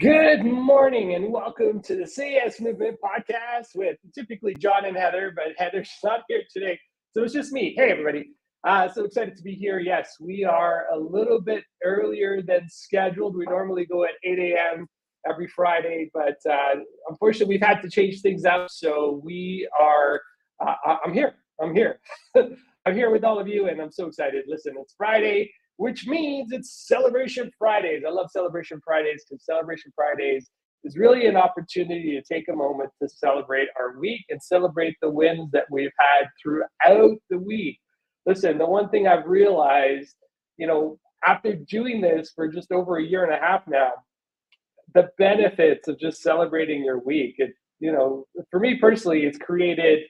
Good morning and welcome to the CS Movement podcast with typically John and Heather, but Heather's not here today. So it's just me. Hey, everybody. So excited to be here. Yes, we are a little bit earlier than scheduled. We normally go at 8 a.m. every Friday, but unfortunately, we've had to change things up. So we are, I'm here. I'm here. I'm here with all of you, and I'm so excited. Listen, it's Friday, which means it's Celebration Fridays. I love Celebration Fridays because Celebration Fridays is really an opportunity to take a moment to celebrate our week and celebrate the wins that we've had throughout the week. Listen, the one thing I've realized, after doing this for just over a year and a half now, the benefits of just celebrating your week, for me personally, it's created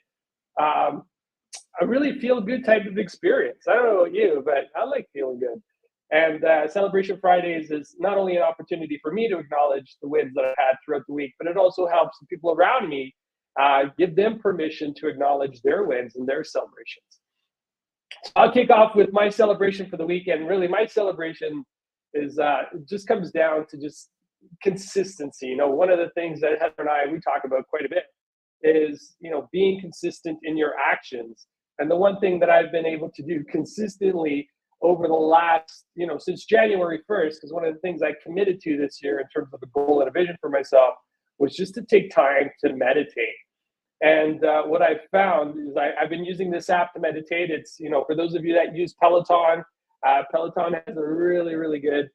a really feel good type of experience. I don't know about you, but I like feeling good. And Celebration Fridays is not only an opportunity for me to acknowledge the wins that I've had throughout the week, but it also helps the people around me, give them permission to acknowledge their wins and their celebrations. So I'll kick off with my celebration for the weekend. Really, my celebration is it just comes down to just consistency. One of the things that Heather and we talk about quite a bit is, being consistent in your actions. And the one thing that I've been able to do consistently over the last, since January 1st, because one of the things I committed to this year in terms of a goal and a vision for myself was just to take time to meditate. And what I've found is I've been using this app to meditate. It's, for those of you that use Peloton, Peloton has a really, really good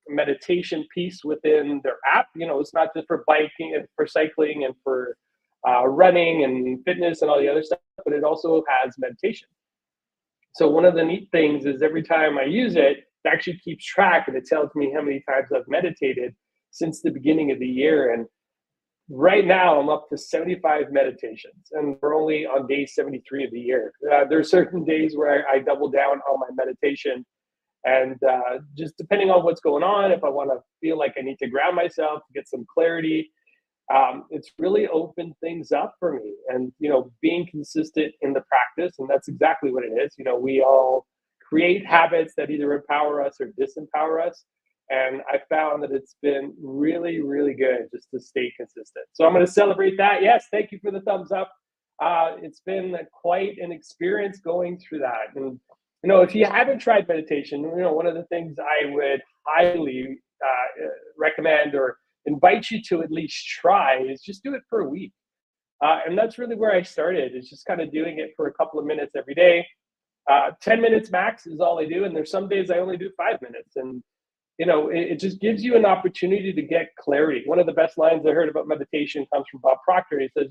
meditation piece within their app. It's not just for biking and for cycling and for running and fitness and all the other stuff, but it also has meditation. So one of the neat things is every time I use it, it actually keeps track and it tells me how many times I've meditated since the beginning of the year. And right now I'm up to 75 meditations and we're only on day 73 of the year. There are certain days where I double down on my meditation, and just depending on what's going on, if I want to feel like I need to ground myself, get some clarity, it's really opened things up for me. And, being consistent in the practice, and that's exactly what it is. We all create habits that either empower us or disempower us. And I found that it's been really, really good just to stay consistent. So I'm going to celebrate that. Yes, thank you for the thumbs up. It's been quite an experience going through that. And, if you haven't tried meditation, one of the things I would highly recommend or invite you to at least try is just do it for a week. And that's really where I started, is just kind of doing it for a couple of minutes every day. 10 minutes max is all I do. And there's some days I only do 5 minutes. And, it just gives you an opportunity to get clarity. One of the best lines I heard about meditation comes from Bob Proctor. He says,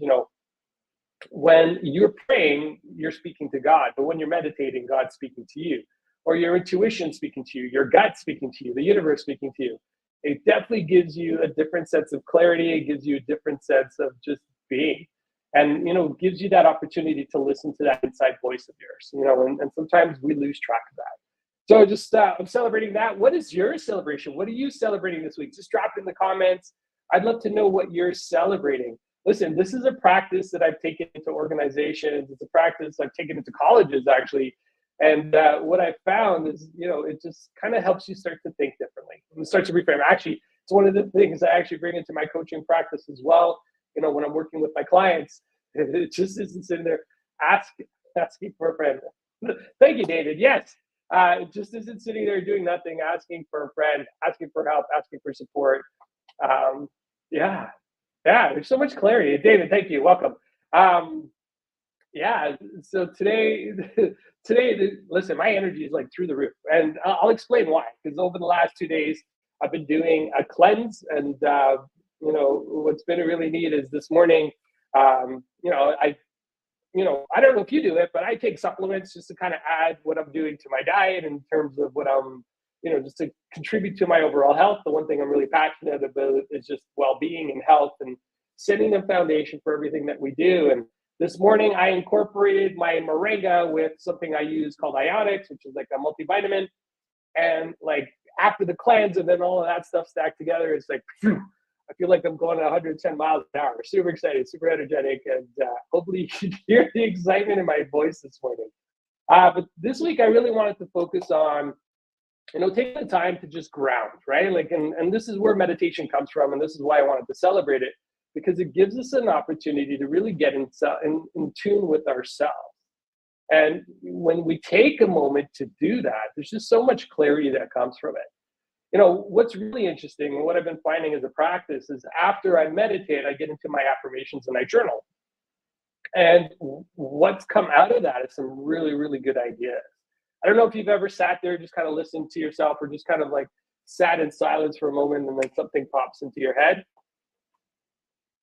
when you're praying, you're speaking to God, but when you're meditating, God's speaking to you, or your intuition speaking to you, your gut speaking to you, the universe speaking to you. It definitely gives you a different sense of clarity. It gives you a different sense of just being, and, gives you that opportunity to listen to that inside voice of yours, and sometimes we lose track of that. So just, I'm celebrating that. What is your celebration? What are you celebrating this week? Just drop it in the comments. I'd love to know what you're celebrating. Listen, this is a practice that I've taken into organizations. It's a practice I've taken into colleges, actually. And what I found is, it just kind of helps you start to think differently. It starts to reframe. Actually, it's one of the things I actually bring into my coaching practice as well. When I'm working with my clients, it just isn't sitting there asking for a friend. Thank you, David. Yes. It just isn't sitting there doing nothing, asking for a friend, asking for help, asking for support. Yeah, there's so much clarity. David, thank you. Welcome. So today, listen, my energy is like through the roof, and I'll explain why. Because over the last 2 days, I've been doing a cleanse, and what's been really neat is this morning, I don't know if you do it, but I take supplements just to kind of add what I'm doing to my diet in terms of what I'm, just to contribute to my overall health. The one thing I'm really passionate about is just well-being and health and setting the foundation for everything that we do. And this morning I incorporated my moringa with something I use called Ionics, which is like a multivitamin. And like after the cleanse and then all of that stuff stacked together, it's like, phew, I feel like I'm going at 110 miles an hour. Super excited, super energetic, and hopefully you can hear the excitement in my voice this morning. But this week, I really wanted to focus on taking the time to just ground, right? Like, and this is where meditation comes from, and this is why I wanted to celebrate it, because it gives us an opportunity to really get in tune with ourselves. And when we take a moment to do that, there's just so much clarity that comes from it. What's really interesting and what I've been finding as a practice is after I meditate, I get into my affirmations and I journal. And what's come out of that is some really, really good ideas. I don't know if you've ever sat there, just kind of listened to yourself, or just kind of like sat in silence for a moment and then something pops into your head.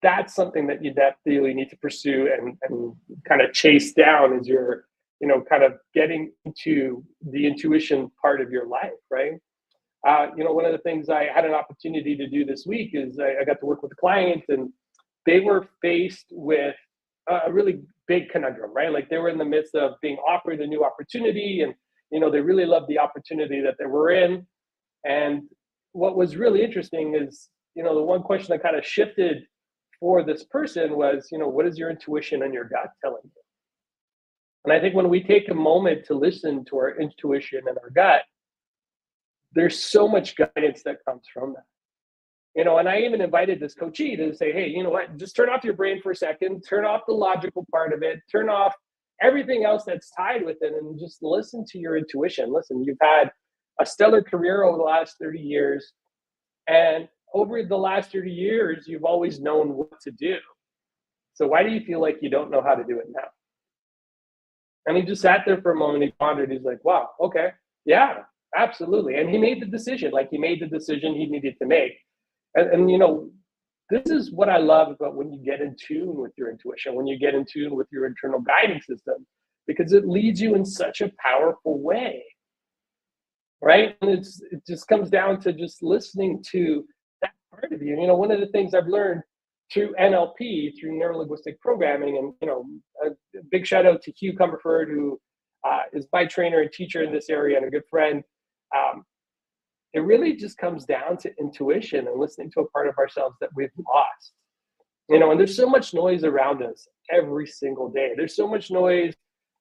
That's something that you definitely need to pursue and kind of chase down as you're, kind of getting into the intuition part of your life, right? One of the things I had an opportunity to do this week is I got to work with a client, and they were faced with a really big conundrum, right? Like they were in the midst of being offered a new opportunity, and they really loved the opportunity that they were in. And what was really interesting is, the one question that kind of shifted for this person was, what is your intuition and your gut telling you? And I think when we take a moment to listen to our intuition and our gut, there's so much guidance that comes from that. And I even invited this coachee to say, hey, you know what, just turn off your brain for a second, turn off the logical part of it, turn off everything else that's tied with it, and just listen to your intuition. Listen, you've had a stellar career over the last 30 years. And over the last 30 years, you've always known what to do. So why do you feel like you don't know how to do it now? And he just sat there for a moment, he pondered, he's like, wow, okay, yeah, absolutely. And he made the decision, he needed to make. And this is what I love about when you get in tune with your intuition, when you get in tune with your internal guiding system, because it leads you in such a powerful way, right? And it just comes down to just listening to that part of you. One of the things I've learned through NLP, through neuro-linguistic programming, and a big shout out to Hugh Cumberford, who is my trainer and teacher in this area and a good friend. It really just comes down to intuition and listening to a part of ourselves that we've lost. And there's so much noise around us every single day. There's so much noise.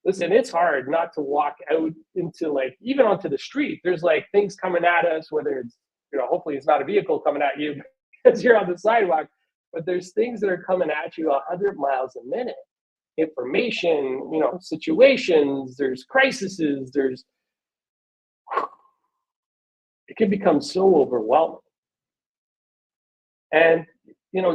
Listen, it's hard not to walk out into, even onto the street. There's things coming at us, whether it's, hopefully it's not a vehicle coming at you because you're on the sidewalk, but there's things that are coming at you 100 miles a minute. Information, situations, there's crises, it can become so overwhelming. And,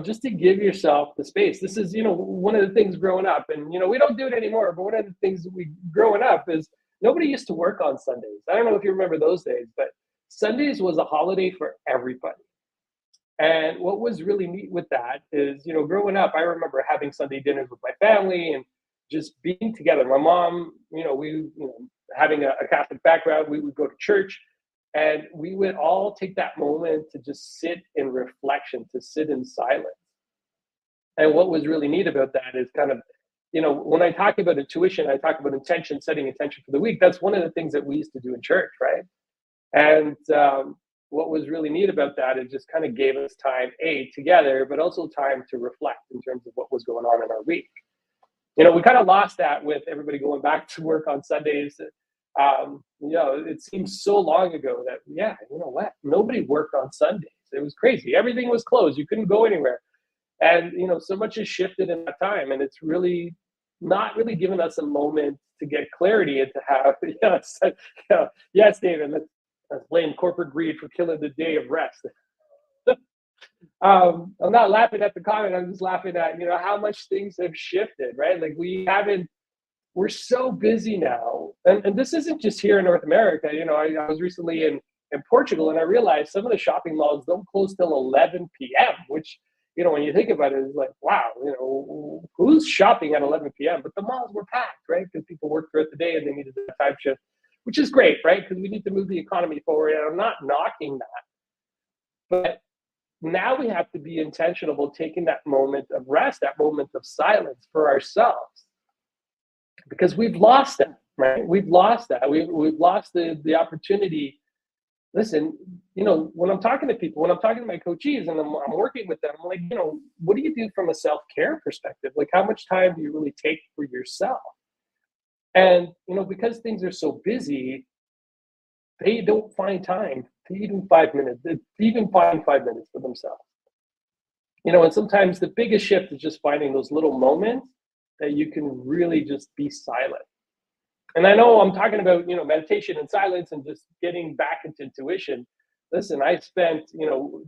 just to give yourself the space, this is, one of the things growing up, and, we don't do it anymore, but one of the things we growing up is nobody used to work on Sundays. I don't know if you remember those days, but Sundays was a holiday for everybody. And what was really neat with that is, growing up, I remember having Sunday dinners with my family and just being together. My mom, having a Catholic background, we would go to church. And we would all take that moment to just sit in reflection, to sit in silence. And what was really neat about that is kind of, when I talk about intuition, I talk about intention, setting intention for the week. That's one of the things that we used to do in church, right? And what was really neat about that is just kind of gave us time, together, but also time to reflect in terms of what was going on in our week. We kind of lost that with everybody going back to work on Sundays. It seems so long ago that, nobody worked on Sundays. It was crazy. Everything was closed. You couldn't go anywhere. And, so much has shifted in that time. And it's really not really given us a moment to get clarity and to have, yes, David, let's blame corporate greed for killing the day of rest. I'm not laughing at the comment. I'm just laughing at, how much things have shifted, right? We're so busy now. And this isn't just here in North America. I was recently in Portugal, and I realized some of the shopping malls don't close till 11 p.m., which, when you think about it, is like, wow, who's shopping at 11 p.m.? But the malls were packed, right? Because people worked throughout the day and they needed the time shift, which is great, right? Because we need to move the economy forward. And I'm not knocking that. But now we have to be intentional about taking that moment of rest, that moment of silence for ourselves. Because we've lost that, right? We've lost that. We've lost the opportunity. Listen, when I'm talking to people, when I'm talking to my coachees and I'm working with them, I'm like, what do you do from a self-care perspective? Like, how much time do you really take for yourself? And, because things are so busy, they don't find time to even 5 minutes, to even find 5 minutes for themselves. And sometimes the biggest shift is just finding those little moments that you can really just be silent. And I know I'm talking about, meditation and silence and just getting back into intuition. Listen, I spent,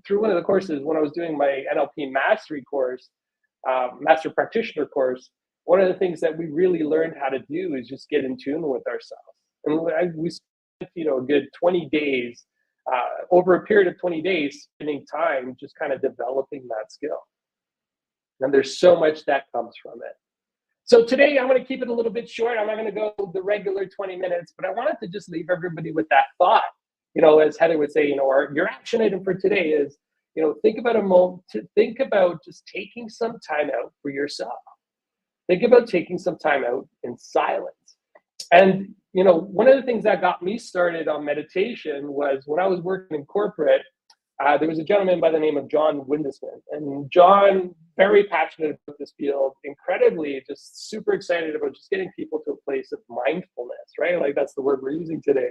through one of the courses when I was doing my NLP mastery course, master practitioner course, one of the things that we really learned how to do is just get in tune with ourselves. And we spent, a good 20 days, over a period of 20 days, spending time just kind of developing that skill. And there's so much that comes from it. So today I'm going to keep it a little bit short. I'm not going to go the regular 20 minutes, but I wanted to just leave everybody with that thought. As Heather would say, your action item for today is, think about a moment to think about just taking some time out for yourself. Think about taking some time out in silence. And, one of the things that got me started on meditation was when I was working in corporate, there was a gentleman by the name of John Windisman. And John, very passionate about this field, incredibly just super excited about just getting people to a place of mindfulness, right? Like that's the word we're using today.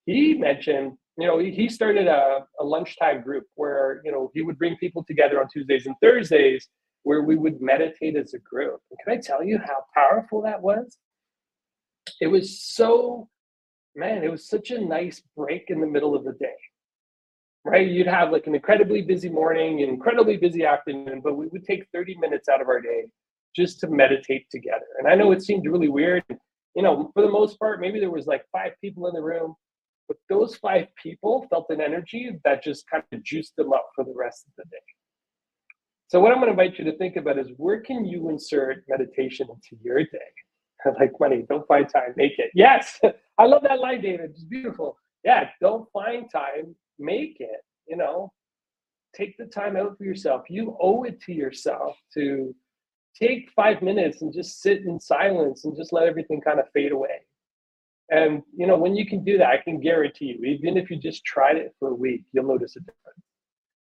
He mentioned, he started a lunchtime group where, he would bring people together on Tuesdays and Thursdays where we would meditate as a group. And can I tell you how powerful that was? It was it was such a nice break in the middle of the day, right? You'd have like an incredibly busy morning, an incredibly busy afternoon, but we would take 30 minutes out of our day just to meditate together. And I know it seemed really weird. For the most part, maybe there was like 5 people in the room, but those 5 people felt an energy that just kind of juiced them up for the rest of the day. So what I'm going to invite you to think about is where can you insert meditation into your day? Like money, don't find time, make it. Yes, I love that line, David. It's beautiful. Yeah, don't find time, make it. Take the time out for yourself. You owe it to yourself to take 5 minutes and just sit in silence and just let everything kind of fade away. And, when you can do that, I can guarantee you, even if you just tried it for a week, you'll notice a difference.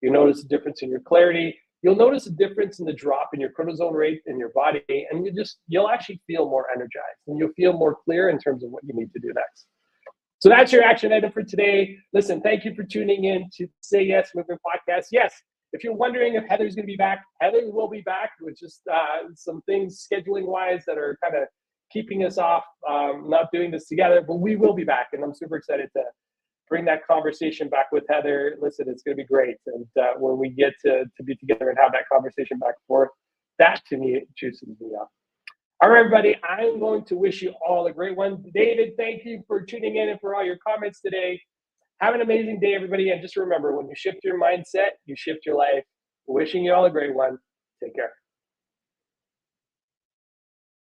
You notice a difference in your clarity. You'll notice a difference in the drop in your cortisol rate in your body, and you'll actually feel more energized and you'll feel more clear in terms of what you need to do next. So that's your action item for today. Listen, thank you for tuning in to Say Yes Movement Podcast. Yes, if you're wondering if Heather's going to be back, Heather will be back with just some things scheduling wise that are kind of keeping us off, not doing this together, but we will be back. And I'm super excited to bring that conversation back with Heather. Listen, it's going to be great. And when we get to be together and have that conversation back and forth, that to me juices me up. All right, everybody, I'm going to wish you all a great one. David, thank you for tuning in and for all your comments today. Have an amazing day, everybody. And just remember, when you shift your mindset, you shift your life. Wishing you all a great one. Take care.